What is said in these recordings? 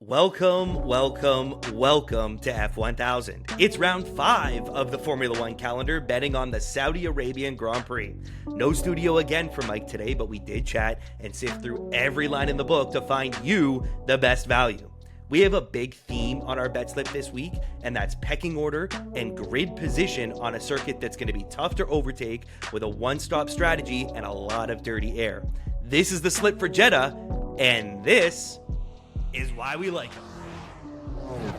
Welcome to F1000. It's round 5 of the Formula One calendar, betting on the Saudi Arabian Grand Prix. No studio again for Mike today, but we did chat and sift through every line in the book to find you the best value. We have a big theme on our bet slip this week, and that's pecking order and grid position on a circuit that's going to be tough to overtake with a one-stop strategy and a lot of dirty air. This is the slip for Jeddah, and this is why we like them.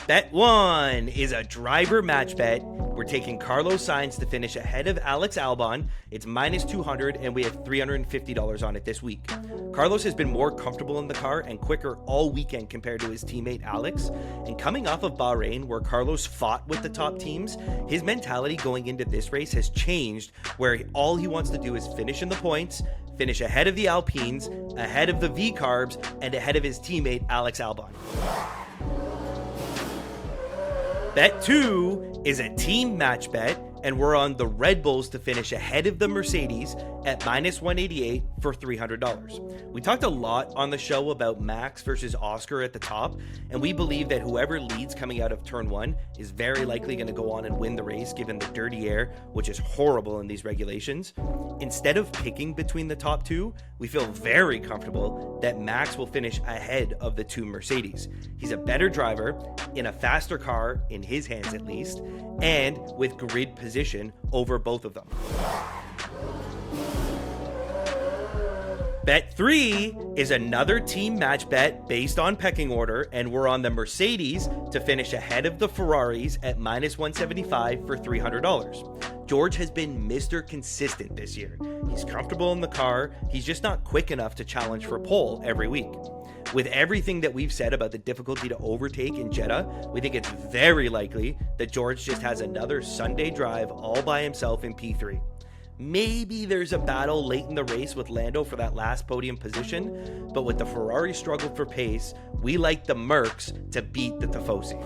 Bet 1 is a driver match bet. We're taking Carlos Sainz to finish ahead of Alex Albon. It's minus 200 and we have $350 on it this week. Carlos has been more comfortable in the car and quicker all weekend compared to his teammate Alex. And coming off of Bahrain, where Carlos fought with the top teams, his mentality going into this race has changed, where all he wants to do is finish in the points, finish ahead of the Alpines, ahead of the V-Carbs, and ahead of his teammate Alex Albon. Bet 2 is a team match bet, and we're on the Red Bulls to finish ahead of the Mercedes at minus 188 for $300. We talked a lot on the show about Max versus Oscar at the top, and we believe that whoever leads coming out of turn 1 is very likely going to go on and win the race given the dirty air, which is horrible in these regulations. Instead of picking between the top two, we feel very comfortable that Max will finish ahead of the two Mercedes. He's a better driver, in a faster car, in his hands at least, and with grid position over both of them. Bet 3 is another team match bet based on pecking order, and we're on the Mercedes to finish ahead of the Ferraris at minus 175 for $300. George has been Mr. Consistent this year. He's comfortable in the car, he's just not quick enough to challenge for pole every week. With everything that we've said about the difficulty to overtake in Jeddah, we think it's very likely that George just has another Sunday drive all by himself in P3. Maybe there's a battle late in the race with Lando for that last podium position, but with the Ferrari struggle for pace, we like the Mercs to beat the Tifosi.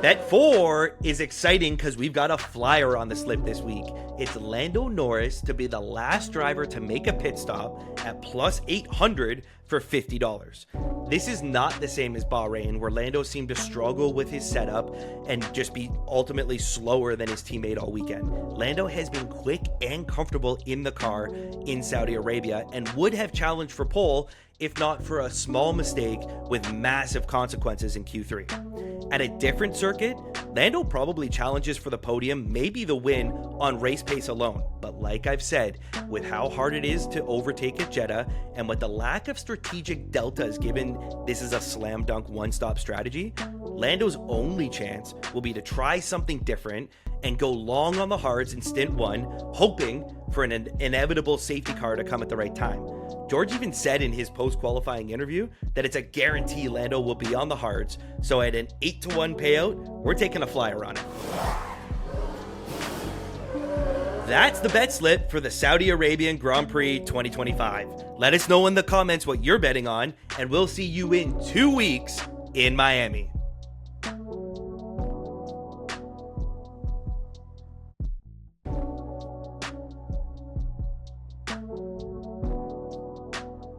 Bet 4 is exciting because we've got a flyer on the slip this week. It's Lando Norris to be the last driver to make a pit stop at plus 800 for $50. This is not the same as Bahrain, where Lando seemed to struggle with his setup and just be ultimately slower than his teammate all weekend. Lando has been quick and comfortable in the car in Saudi Arabia and would have challenged for pole if not for a small mistake with massive consequences in Q3. At a different circuit, Lando probably challenges for the podium, maybe the win, on race pace alone. But like I've said, with how hard it is to overtake at Jeddah, and with the lack of strategic deltas given this is a slam dunk one-stop strategy, Lando's only chance will be to try something different and go long on the hards in stint 1, hoping for an inevitable safety car to come at the right time. George even said in his post-qualifying interview that it's a guarantee Lando will be on the hards, so at an 8-1 payout, we're taking a flyer on it. That's the bet slip for the Saudi Arabian Grand Prix 2025. Let us know in the comments what you're betting on, and we'll see you in 2 weeks in Miami.